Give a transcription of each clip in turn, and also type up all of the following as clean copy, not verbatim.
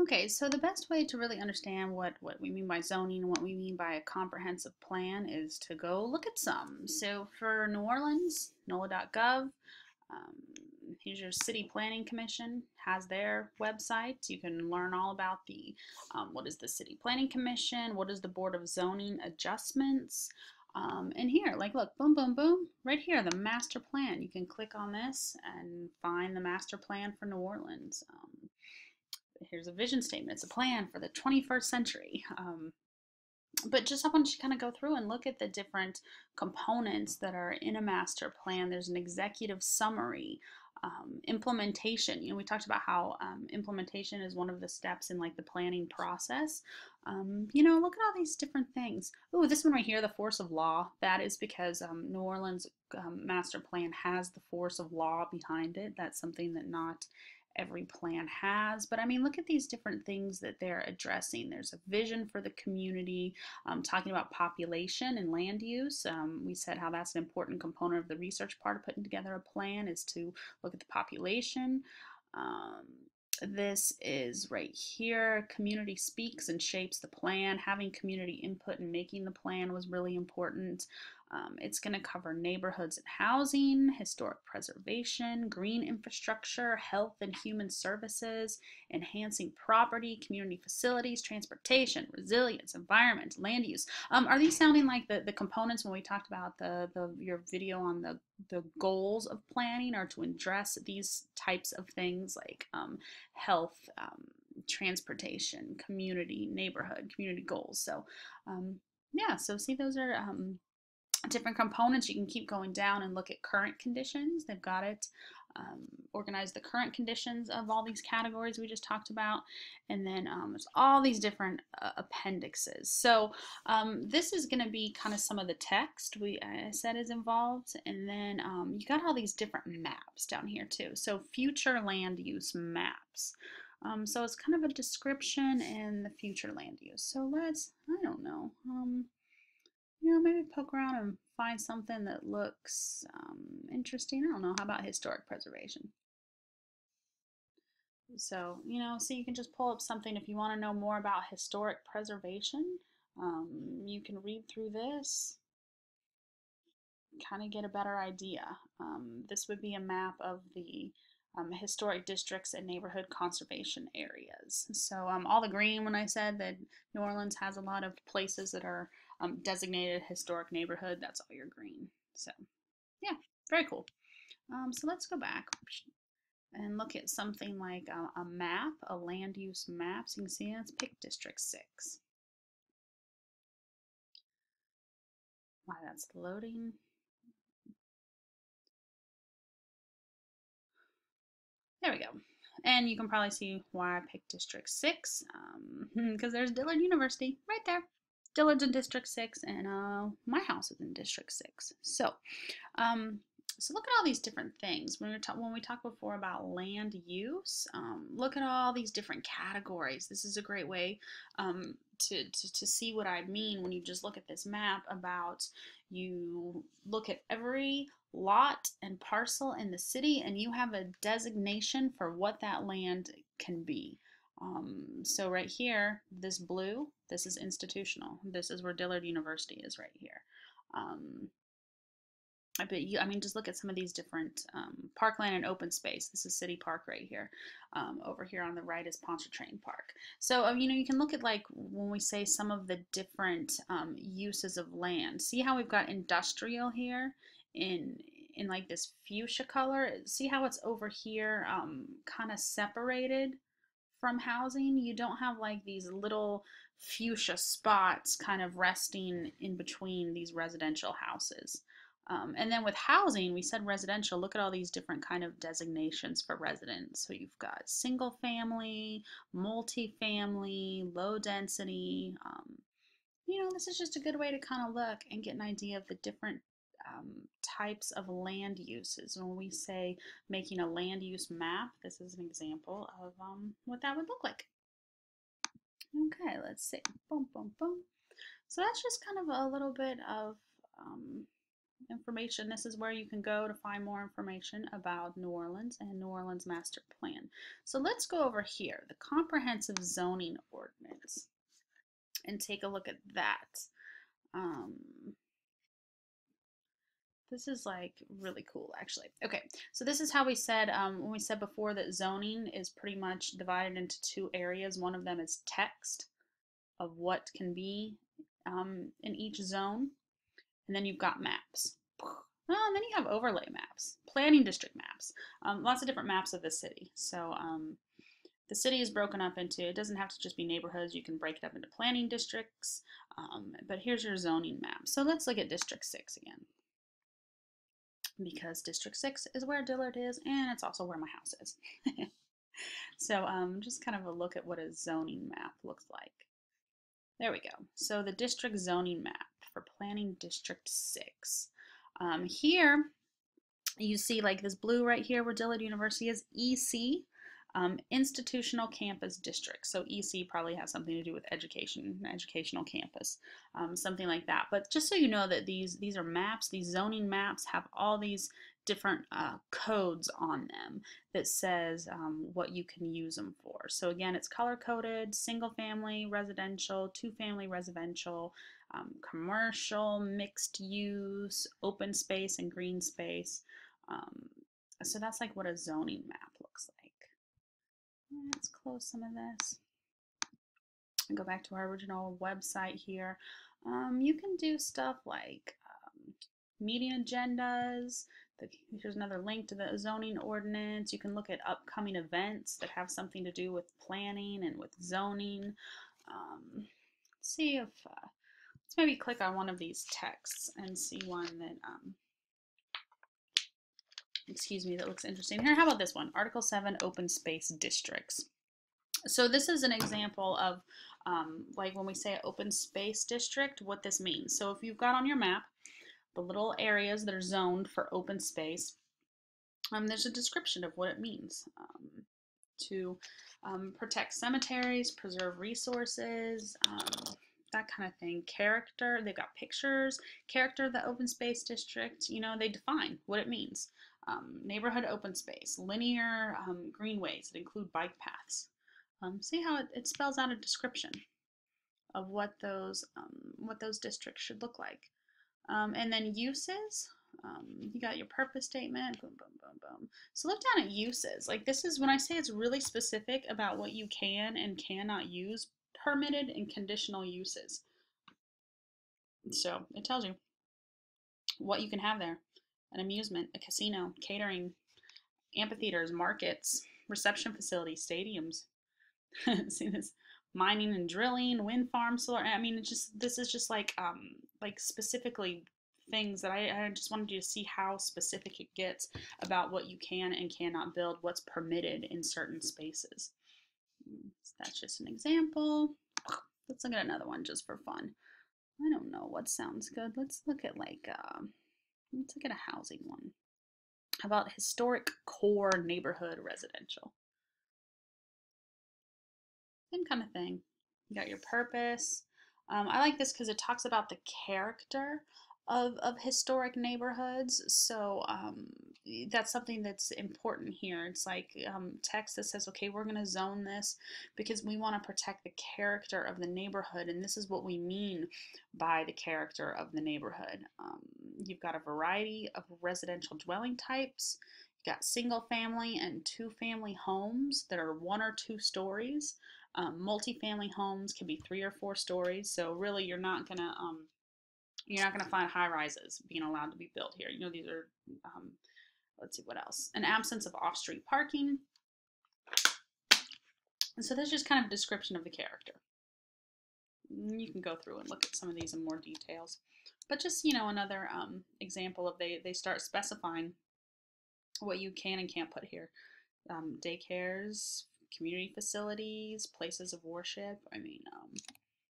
Okay, so the best way to really understand what we mean by zoning and what we mean by a comprehensive plan is to go look at some. So for New Orleans, NOLA.gov, um, here's your City Planning Commission has their website. You can learn all about the what is the City Planning Commission, what is the Board of Zoning Adjustments, and here, like, look, boom, boom, boom, right here, the master plan. You can click on this and find the master plan for New Orleans. Here's a vision statement. It's a plan for the 21st century. But just I want you to kind of go through and look at the different components that are in a master plan. There's an executive summary, implementation. We talked about how implementation is one of the steps in like the planning process. Look at all these different things. Oh, this one right here, the force of law. That is because New Orleans master plan has the force of law behind it. That's something that not every plan has. But I mean, look at these different things that they're addressing. There's a vision for the community, talking about population and land use. We said how that's an important component of the research part of putting together a plan is to look at the population. Um, this is right here. Community speaks and shapes the plan. Having community input in making the plan was really important. It's going to cover neighborhoods and housing, historic preservation, green infrastructure, health and human services, enhancing property, community facilities, transportation, resilience, environment, land use. Are these sounding like the components when we talked about your video on the goals of planning are to address these types of things like health, transportation, community, neighborhood, community goals. So yeah, so see those are different components. You can keep going down and look at current conditions. They've got it organize the current conditions of all these categories we just talked about, and then there's all these different appendixes. So this is going to be kind of some of the text we said is involved, and then you got all these different maps down here too. So future land use maps. So it's kind of a description in the future land use. So I don't know, maybe poke around and find something that looks interesting. I don't know. How about historic preservation? So, so you can just pull up something if you want to know more about historic preservation. You can read through this, kind of get a better idea. This would be a map of the historic districts and neighborhood conservation areas. So all the green when I said that New Orleans has a lot of places that are designated historic neighborhood, that's all your green. So yeah, very cool. So let's go back and look at something like a map, a land use map. So you can see let's pick District 6. Why that's loading. There we go. And you can probably see why I picked District 6, because there's Dillard University right there. Dillard's in District 6, and my house is in District 6. Um, so look at all these different things. When we talked before about land use, look at all these different categories. This is a great way to see what I mean when you just look at this map about you look at every lot and parcel in the city and you have a designation for what that land can be. So right here, this blue, this is institutional. This is where Dillard University is right here. I mean, just look at some of these different parkland and open space. This is City Park right here. Over here on the right is Pontchartrain Park. So, you can look at like when we say some of the different uses of land. See how we've got industrial here in like this fuchsia color. See how it's over here kind of separated from housing. You don't have like these little fuchsia spots kind of resting in between these residential houses. And then with housing, we said residential. Look at all these different kind of designations for residents. So you've got single family, multifamily, low density. This is just a good way to kind of look and get an idea of the different types of land uses. When we say making a land use map, this is an example of what that would look like. Okay, let's see. Boom, boom, boom. So that's just kind of a little bit of information. This is where you can go to find more information about New Orleans and New Orleans Master Plan. So let's go over here, the Comprehensive Zoning Ordinance, and take a look at that. Um, this is like really cool, actually. Okay, so this is how we said, when we said before that zoning is pretty much divided into two areas. One of them is text of what can be in each zone, and then you've got maps. Oh, and then you have overlay maps, planning district maps, lots of different maps of the city. So the city is broken up into, it doesn't have to just be neighborhoods, you can break it up into planning districts, but here's your zoning map. So let's look at District 6 again, because District 6 is where Dillard is, and it's also where my house is. So just kind of a look at what a zoning map looks like. There we go. So the district zoning map for Planning District 6. Here you see like this blue right here where Dillard University is, EC, Institutional Campus District. So EC probably has something to do with education, educational campus, something like that. But just so you know that these are maps, these zoning maps have all these different codes on them that says what you can use them for. So again, it's color coded: single family residential, two family residential, commercial, mixed use, open space, and green space. So that's like what a zoning map looks like. Let's close some of this and go back to our original website here. You can do stuff like meeting agendas. Here's another link to the zoning ordinance. You can look at upcoming events that have something to do with planning and with zoning. Let's see if, let's maybe click on one of these texts and see one that, excuse me, that looks interesting. Here, how about this one? Article 7, open space districts. So this is an example of like when we say open space district, what this means. So if you've got on your map the little areas that are zoned for open space, there's a description of what it means to protect cemeteries, preserve resources, that kind of thing. Character, they've got pictures. Character of the open space district, you know, they define what it means. Neighborhood open space, linear greenways that include bike paths. See how it spells out a description of what those districts should look like. And then uses, you got your purpose statement, boom, boom, boom, boom. So look down at uses. Like this is when I say it's really specific about what you can and cannot use, permitted and conditional uses. So it tells you what you can have there: an amusement, a casino, catering, amphitheaters, markets, reception facilities, stadiums. See this? Mining and drilling, wind farms, solar. I mean, it's just, this is just like specifically things that I just wanted you to see how specific it gets about what you can and cannot build, what's permitted in certain spaces. So that's just an example. Let's look at another one just for fun. I don't know what sounds good. Let's look at like let's look at a housing one. How about historic core neighborhood residential? Same kind of thing. You got your purpose. I like this because it talks about the character of historic neighborhoods. So that's something that's important here. It's like text that says, okay, we're going to zone this because we want to protect the character of the neighborhood. And this is what we mean by the character of the neighborhood. You've got a variety of residential dwelling types. You've got single family and two family homes that are 1 or 2 stories. Multifamily homes can be 3 or 4 stories. So really, you're not gonna find high rises being allowed to be built here. You know, these are let's see what else. An absence of off-street parking. And so that's just kind of a description of the character. You can go through and look at some of these in more details. But just, you know, another example of they start specifying what you can and can't put here. Daycares, community facilities, places of worship. I mean,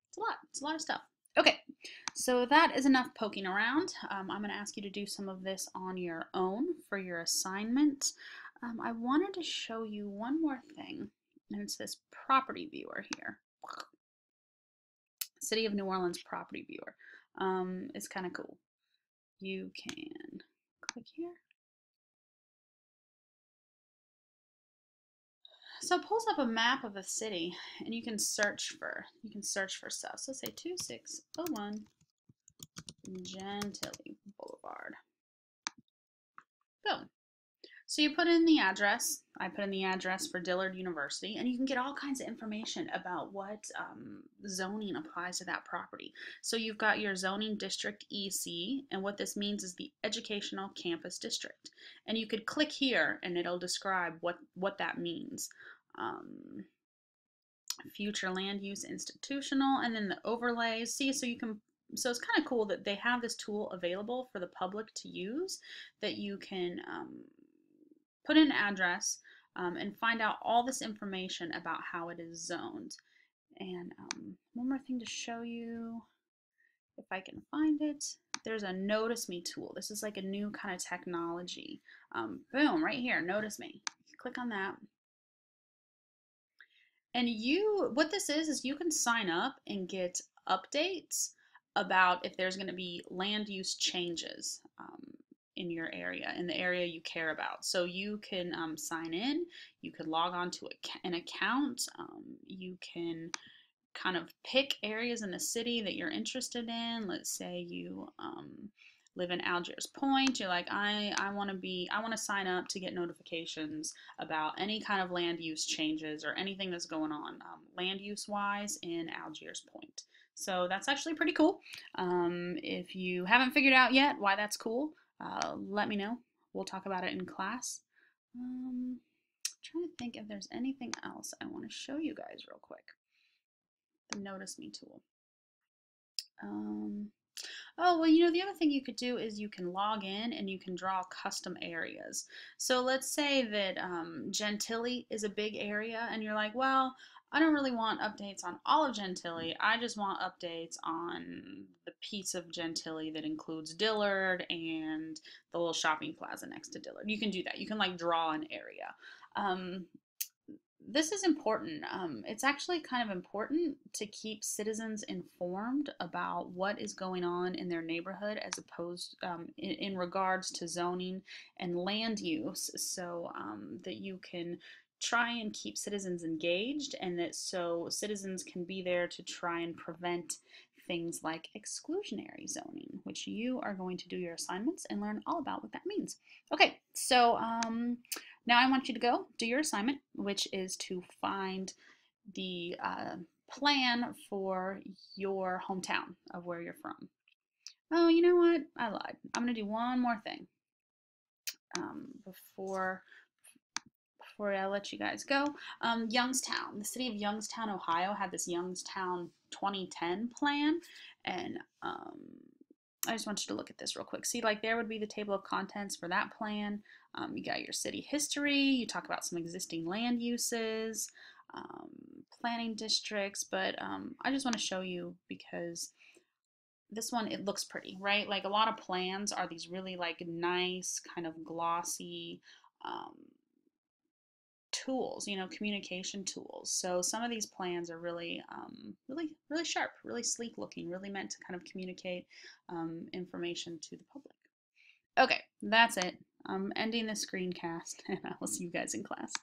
it's a lot. It's a lot of stuff. Okay, so that is enough poking around. I'm going to ask you to do some of this on your own for your assignment. I wanted to show you one more thing, and it's this property viewer here. City of New Orleans property viewer. It's kind of cool. you can click here. So it pulls up a map of a city, and you can search for stuff. So say 2601 Gentilly Boulevard. Boom. So you put in the address. I put in the address for Dillard University, and you can get all kinds of information about what zoning applies to that property. So you've got your zoning district EC, and what this means is the Educational Campus District. And you could click here, and it'll describe what that means. Future land use institutional, and then the overlays. See, so you can. So it's kind of cool that they have this tool available for the public to use, that you can put in an address and find out all this information about how it is zoned. And one more thing to show you, if I can find it, there's a Notice Me tool. This is like a new kind of technology. Boom, right here, Notice Me. Click on that. And what this is you can sign up and get updates about if there's going to be land use changes in your area, in the area you care about. So you can sign in, you could log on to an account, you can kind of pick areas in the city that you're interested in. Let's say you live in Algiers Point. You're like, I want to sign up to get notifications about any kind of land use changes or anything that's going on land use wise in Algiers Point. So that's actually pretty cool. If you haven't figured out yet why that's cool, let me know. We'll talk about it in class. I'm trying to think if there's anything else I want to show you guys real quick. The Notice Me tool. Oh, well, the other thing you could do is you can log in and you can draw custom areas. So let's say that Gentilly is a big area and you're like, well, I don't really want updates on all of Gentilly. I just want updates on the piece of Gentilly that includes Dillard and the little shopping plaza next to Dillard. You can do that. You can like draw an area. This is important. It's actually kind of important to keep citizens informed about what is going on in their neighborhood as opposed in regards to zoning and land use, so that you can try and keep citizens engaged, and that so citizens can be there to try and prevent things like exclusionary zoning, which you are going to do your assignments and learn all about what that means. Okay, so now I want you to go do your assignment, which is to find the plan for your hometown of where you're from. Oh, you know what? I lied. I'm going to do one more thing before I let you guys go. Youngstown, the city of Youngstown, Ohio, had this Youngstown 2010 plan, and I just want you to look at this real quick. See, like there would be the table of contents for that plan. You got your city history. You talk about some existing land uses, planning districts, but I just want to show you because this one, it looks pretty, right? Like a lot of plans are these really like nice kind of glossy tools, communication tools. So some of these plans are really, really sharp, really sleek looking, really meant to kind of communicate information to the public. Okay, that's it. I'm ending the screencast, and I will see you guys in class.